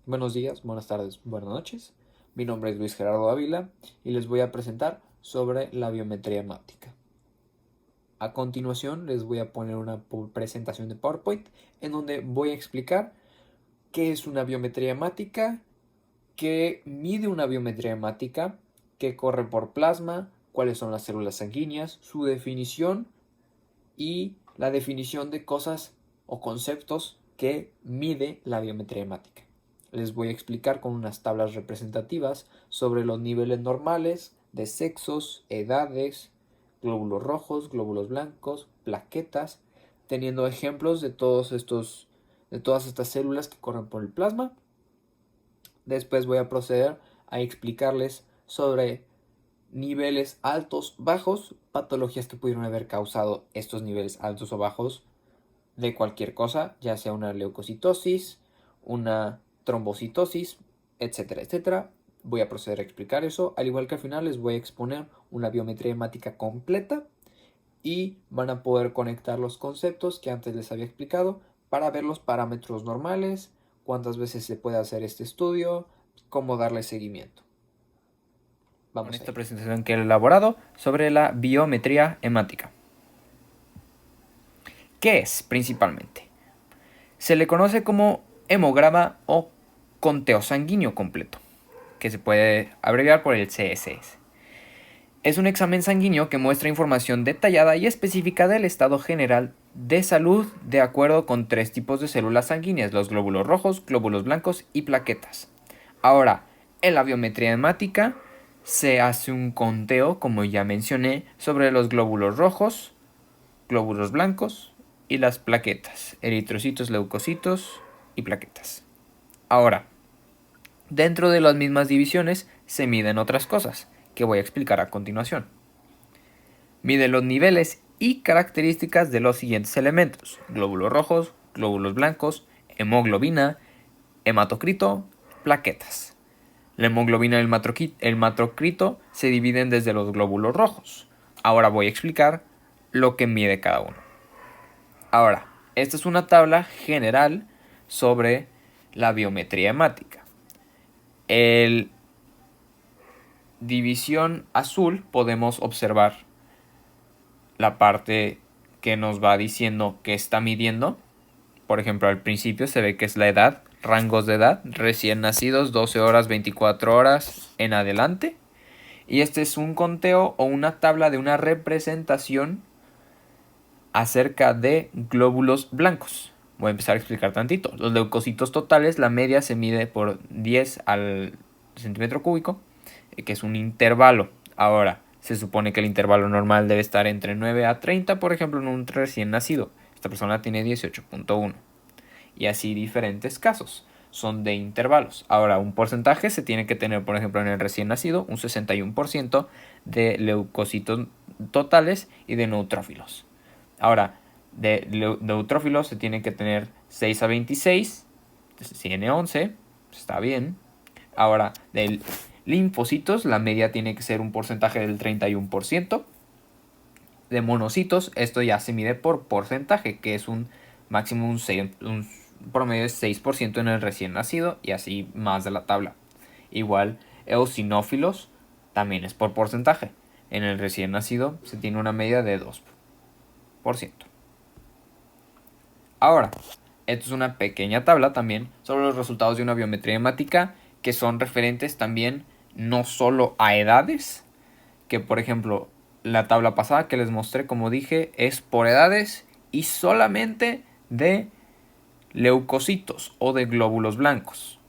Buenos días, buenas tardes, buenas noches. Mi nombre es Luis Gerardo Ávila y les voy a presentar sobre la biometría hemática. A continuación les voy a poner una presentación de PowerPoint en donde voy a explicar qué es una biometría hemática, qué mide una biometría hemática, qué corre por plasma, cuáles son las células sanguíneas, su definición y la definición de cosas o conceptos que mide la biometría hemática. Les voy a explicar con unas tablas representativas sobre los niveles normales de sexos, edades, glóbulos rojos, glóbulos blancos, plaquetas, teniendo ejemplos de todas estas células que corren por el plasma. Después voy a proceder a explicarles sobre niveles altos, bajos, patologías que pudieron haber causado estos niveles altos o bajos de cualquier cosa, ya sea una leucocitosis, una trombocitosis, etcétera, etcétera. Voy a proceder a explicar eso, al igual que al final les voy a exponer una biometría hemática completa y van a poder conectar los conceptos que antes les había explicado para ver los parámetros normales, cuántas veces se puede hacer este estudio, cómo darle seguimiento. Vamos Con a esta ello. presentación que he elaborado sobre la biometría hemática. ¿Qué es principalmente? Se le conoce como hemograma o conteo sanguíneo completo, que se puede abreviar por el CSS. Es un examen sanguíneo que muestra información detallada y específica del estado general de salud de acuerdo con tres tipos de células sanguíneas: los glóbulos rojos, glóbulos blancos y plaquetas. Ahora, en la biometría hemática se hace un conteo, como ya mencioné, sobre los glóbulos rojos, glóbulos blancos y las plaquetas, eritrocitos, leucocitos y plaquetas. Ahora, dentro de las mismas divisiones se miden otras cosas, que voy a explicar a continuación. Mide los niveles y características de los siguientes elementos: glóbulos rojos, glóbulos blancos, hemoglobina, hematocrito, plaquetas. La hemoglobina y el hematocrito se dividen desde los glóbulos rojos. Ahora voy a explicar lo que mide cada uno. Ahora, esta es una tabla general sobre la biometría hemática. El división azul podemos observar la parte que nos va diciendo que está midiendo. Por ejemplo, al principio se ve que es la edad, rangos de edad, recién nacidos, 12 horas, 24 horas en adelante. Y este es un conteo o una tabla de una representación acerca de glóbulos blancos. Voy a empezar a explicar tantito. Los leucocitos totales, la media se mide por 10 al centímetro cúbico, que es un intervalo. Ahora, se supone que el intervalo normal debe estar entre 9 a 30, por ejemplo, en un recién nacido. Esta persona tiene 18.1. Y así diferentes casos. Son de intervalos. Ahora, un porcentaje se tiene que tener, por ejemplo, en el recién nacido, un 61% de leucocitos totales y de neutrófilos. Ahora, de neutrófilos se tiene que tener 6 a 26, tiene 11, está bien. Ahora, de linfocitos, la media tiene que ser un porcentaje del 31%. De monocitos, esto ya se mide por porcentaje, que es un máximo, un promedio de 6% en el recién nacido, y así más de la tabla. Igual, eosinófilos también es por porcentaje. En el recién nacido se tiene una media de 2%. Ahora, esto es una pequeña tabla también sobre los resultados de una biometría hemática, que son referentes también no solo a edades, que por ejemplo la tabla pasada que les mostré, como dije, es por edades y solamente de leucocitos o de glóbulos blancos.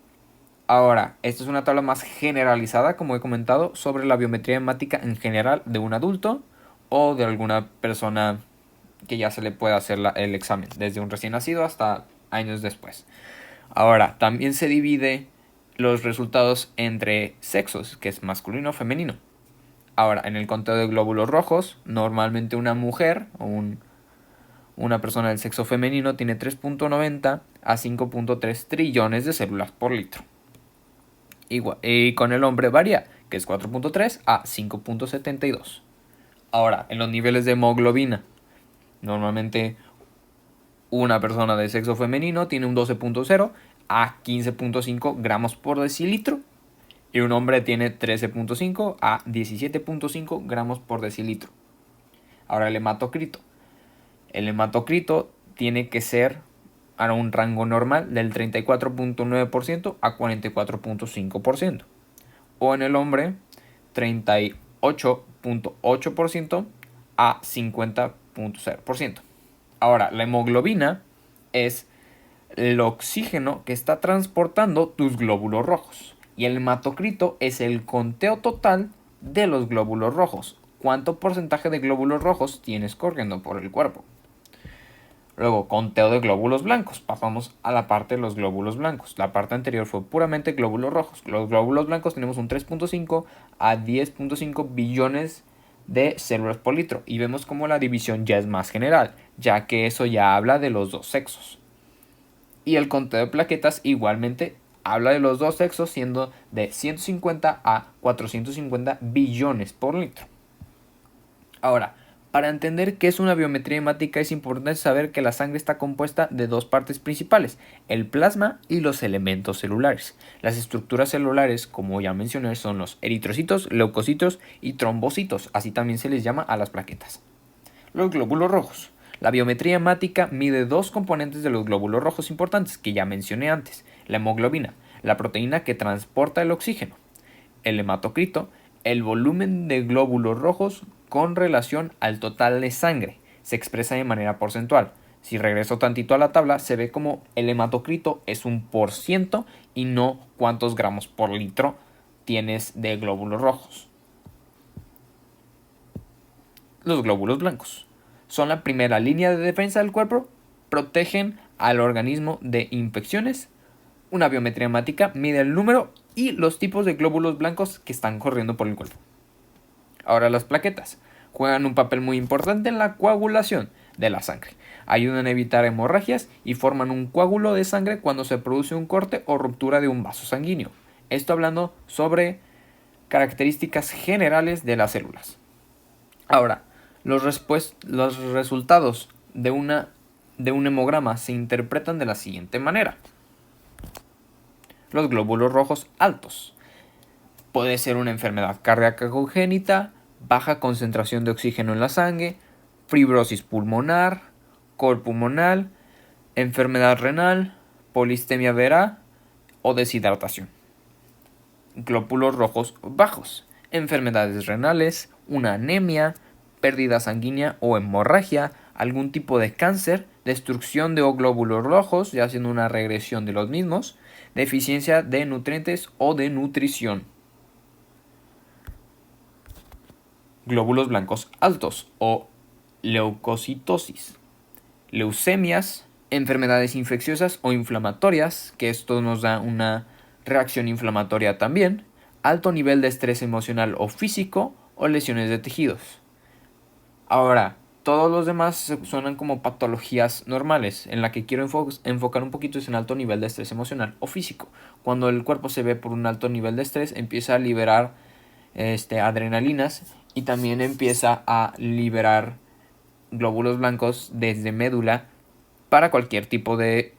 Ahora, esta es una tabla más generalizada, como he comentado, sobre la biometría hemática en general de un adulto o de alguna persona que ya se le puede hacer el examen, desde un recién nacido hasta años después. Ahora, también se divide los resultados entre sexos, que es masculino o femenino. Ahora, en el conteo de glóbulos rojos, normalmente una mujer o una persona del sexo femenino tiene 3.90 a 5.3 trillones de células por litro. Y con el hombre varía, que es 4.3 a 5.72. Ahora, en los niveles de hemoglobina, normalmente una persona de sexo femenino tiene un 12.0 a 15.5 gramos por decilitro y un hombre tiene 13.5 a 17.5 gramos por decilitro. Ahora el hematocrito. El hematocrito tiene que ser a un rango normal del 34.9% a 44.5%. O en el hombre 38.8% a 50.0%. Ahora, la hemoglobina es el oxígeno que está transportando tus glóbulos rojos. Y el hematocrito es el conteo total de los glóbulos rojos. ¿Cuánto porcentaje de glóbulos rojos tienes corriendo por el cuerpo? Luego, conteo de glóbulos blancos. Pasamos a la parte de los glóbulos blancos. La parte anterior fue puramente glóbulos rojos. Los glóbulos blancos tenemos un 3.5 a 10.5 billones de células por litro. Y vemos como la división ya es más general, ya que eso ya habla de los dos sexos. Y el conteo de plaquetas igualmente habla de los dos sexos, siendo de 150 a 450 billones por litro. Ahora, para entender qué es una biometría hemática es importante saber que la sangre está compuesta de dos partes principales, el plasma y los elementos celulares. Las estructuras celulares, como ya mencioné, son los eritrocitos, leucocitos y trombocitos, así también se les llama a las plaquetas. Los glóbulos rojos. La biometría hemática mide dos componentes de los glóbulos rojos importantes que ya mencioné antes, la hemoglobina, la proteína que transporta el oxígeno, el hematocrito, el volumen de glóbulos rojos con relación al total de sangre. Se expresa de manera porcentual. Si regreso tantito a la tabla, se ve como el hematocrito es un % y no cuántos gramos por litro tienes de glóbulos rojos. Los glóbulos blancos son la primera línea de defensa del cuerpo, protegen al organismo de infecciones. Una biometría hemática mide el número y los tipos de glóbulos blancos que están corriendo por el cuerpo. Ahora las plaquetas juegan un papel muy importante en la coagulación de la sangre. Ayudan a evitar hemorragias y forman un coágulo de sangre cuando se produce un corte o ruptura de un vaso sanguíneo. Esto hablando sobre características generales de las células. Ahora, los resultados de un hemograma se interpretan de la siguiente manera. Los glóbulos rojos altos. Puede ser una enfermedad cardíaca congénita, baja concentración de oxígeno en la sangre, fibrosis pulmonar, col pulmonar, enfermedad renal, polistemia vera o deshidratación. Glóbulos rojos bajos. Enfermedades renales, una anemia, pérdida sanguínea o hemorragia, algún tipo de cáncer, destrucción de glóbulos rojos, ya siendo una regresión de los mismos, deficiencia de nutrientes o de nutrición. Glóbulos blancos altos o leucocitosis, leucemias, enfermedades infecciosas o inflamatorias, que esto nos da una reacción inflamatoria también, alto nivel de estrés emocional o físico o lesiones de tejidos. Ahora, todos los demás suenan como patologías normales. En la que quiero enfocar un poquito es en alto nivel de estrés emocional o físico. Cuando el cuerpo se ve por un alto nivel de estrés, empieza a liberar adrenalinas y también empieza a liberar glóbulos blancos desde médula para cualquier tipo de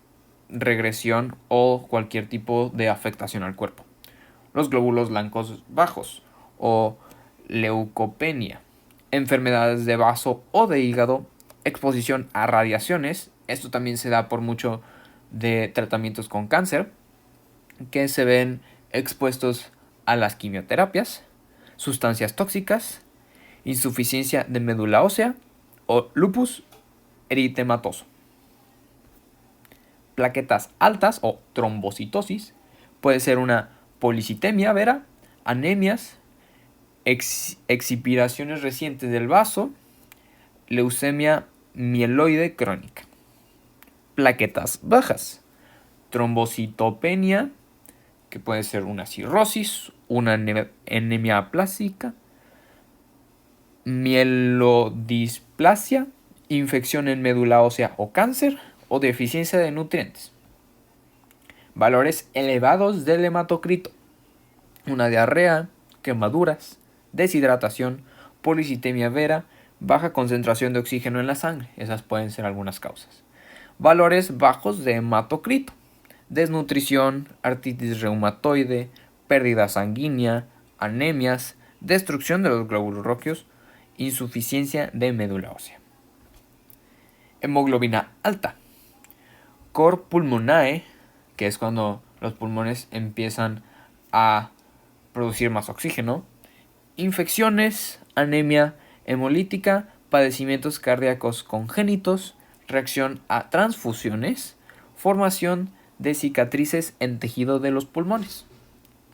regresión o cualquier tipo de afectación al cuerpo. Los glóbulos blancos bajos o leucopenia, enfermedades de vaso o de hígado, exposición a radiaciones. Esto también se da por mucho de tratamientos con cáncer que se ven expuestos a las quimioterapias, sustancias tóxicas, insuficiencia de médula ósea o lupus eritematoso. Plaquetas altas o trombocitosis, puede ser una policitemia vera, anemias, expiraciones recientes del vaso, leucemia mieloide crónica. Plaquetas bajas, trombocitopenia, que puede ser una cirrosis, una anemia aplásica, mielodisplasia, infección en médula ósea o cáncer o deficiencia de nutrientes. Valores elevados del hematocrito, una diarrea, quemaduras, deshidratación, policitemia vera, baja concentración de oxígeno en la sangre. Esas pueden ser algunas causas. Valores bajos de hematocrito, desnutrición, artritis reumatoide, pérdida sanguínea, anemias, destrucción de los glóbulos rojios, insuficiencia de médula ósea. Hemoglobina alta. Cor pulmonae, que es cuando los pulmones empiezan a producir más oxígeno. Infecciones, anemia hemolítica, padecimientos cardíacos congénitos, reacción a transfusiones, formación de cicatrices en tejido de los pulmones.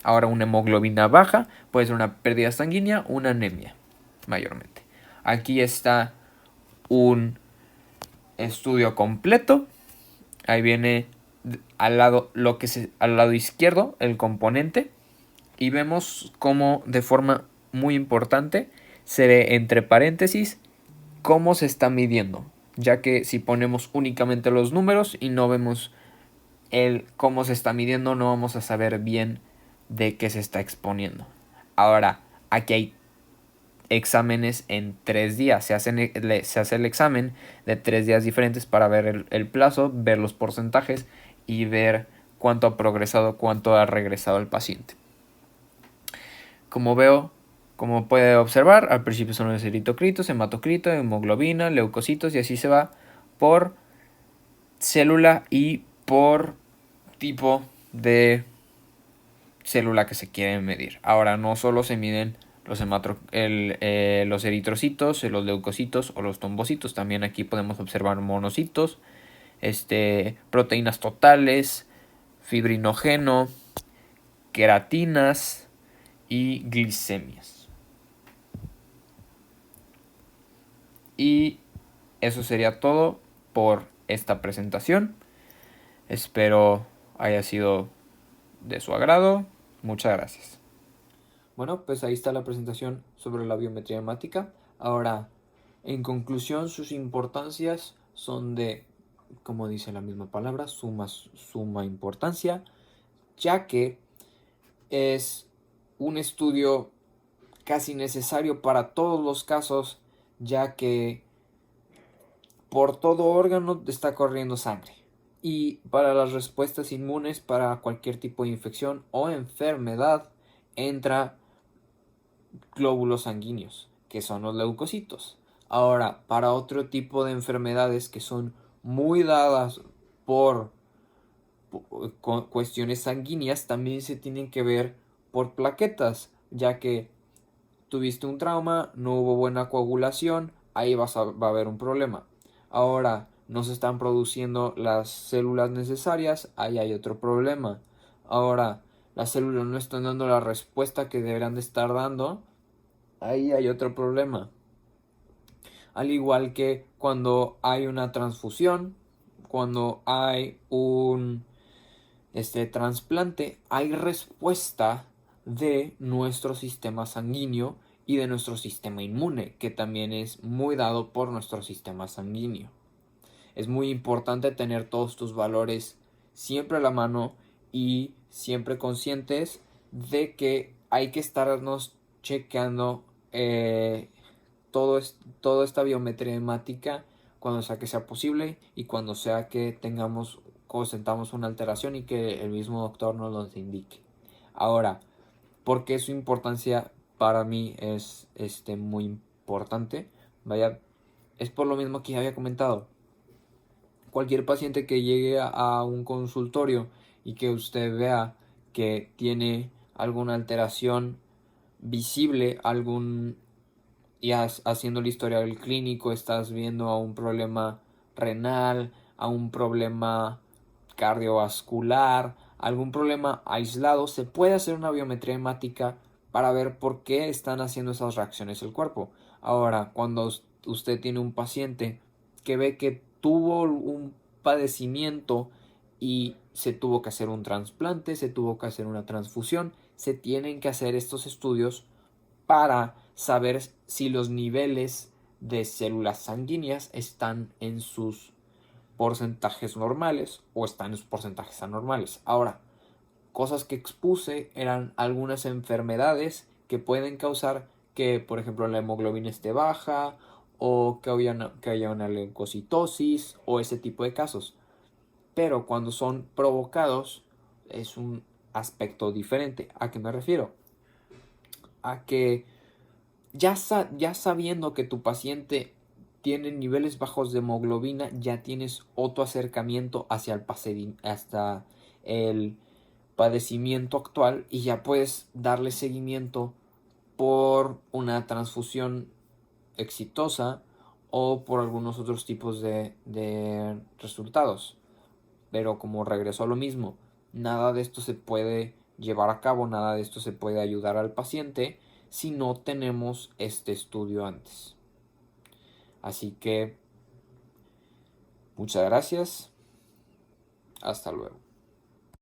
Ahora, una hemoglobina baja puede ser una pérdida sanguínea, una anemia, mayormente. Aquí está un estudio completo. Ahí viene al lado al lado izquierdo el componente y vemos cómo de forma muy importante se ve entre paréntesis cómo se está midiendo, ya que si ponemos únicamente los números y no vemos el cómo se está midiendo, no vamos a saber bien de qué se está exponiendo. Ahora, aquí hay exámenes en 3 días. Se hace el examen de 3 días diferentes para ver el plazo, ver los porcentajes y ver cuánto ha progresado, cuánto ha regresado el paciente. Como puede observar, al principio son los eritrocitos, hematocrito, hemoglobina, leucocitos y así se va por célula y por tipo de célula que se quiere medir. Ahora, no solo se miden los eritrocitos, los leucocitos o los trombocitos. También aquí podemos observar monocitos, proteínas totales, fibrinógeno, queratinas y glicemias. Y eso sería todo por esta presentación. Espero haya sido de su agrado. Muchas gracias. Bueno, pues ahí está la presentación sobre la biometría hemática. Ahora, en conclusión, sus importancias son de, como dice la misma palabra, suma importancia, ya que es un estudio casi necesario para todos los casos, ya que por todo órgano está corriendo sangre. Y para las respuestas inmunes para cualquier tipo de infección o enfermedad entra glóbulos sanguíneos, que son los leucocitos. Ahora, para otro tipo de enfermedades que son muy dadas por cuestiones sanguíneas, también se tienen que ver por plaquetas, ya que tuviste un trauma, no hubo buena coagulación, ahí va a haber un problema. Ahora, no se están produciendo las células necesarias, ahí hay otro problema. Ahora, las células no están dando la respuesta que deberán de estar dando, ahí hay otro problema. Al igual que cuando hay una transfusión, cuando hay un trasplante, hay respuesta de nuestro sistema sanguíneo y de nuestro sistema inmune, que también es muy dado por nuestro sistema sanguíneo. Es muy importante tener todos tus valores siempre a la mano y siempre conscientes de que hay que estarnos chequeando toda esta biometría hemática cuando sea que sea posible y cuando sea que sentamos una alteración y que el mismo doctor nos lo indique. Ahora, ¿por qué su importancia para mí es muy importante? Vaya, es por lo mismo que ya había comentado. Cualquier paciente que llegue a un consultorio y que usted vea que tiene alguna alteración visible, y haciendo el historial clínico estás viendo a un problema renal, a un problema cardiovascular, algún problema aislado, se puede hacer una biometría hemática para ver por qué están haciendo esas reacciones el cuerpo. Ahora, cuando usted tiene un paciente que ve que tuvo un padecimiento y se tuvo que hacer un trasplante, se tuvo que hacer una transfusión, se tienen que hacer estos estudios para saber si los niveles de células sanguíneas están en sus porcentajes normales o están en sus porcentajes anormales. Ahora, cosas que expuse eran algunas enfermedades que pueden causar que, por ejemplo, la hemoglobina esté baja o que haya una leucocitosis o ese tipo de casos. pero cuando son provocados es un aspecto diferente. ¿A qué me refiero? A que ya sabiendo que tu paciente tiene niveles bajos de hemoglobina, ya tienes otro acercamiento hasta el padecimiento actual y ya puedes darle seguimiento por una transfusión exitosa o por algunos otros tipos de resultados. Pero como regresó a lo mismo, nada de esto se puede llevar a cabo, nada de esto se puede ayudar al paciente si no tenemos este estudio antes. Así que muchas gracias. Hasta luego.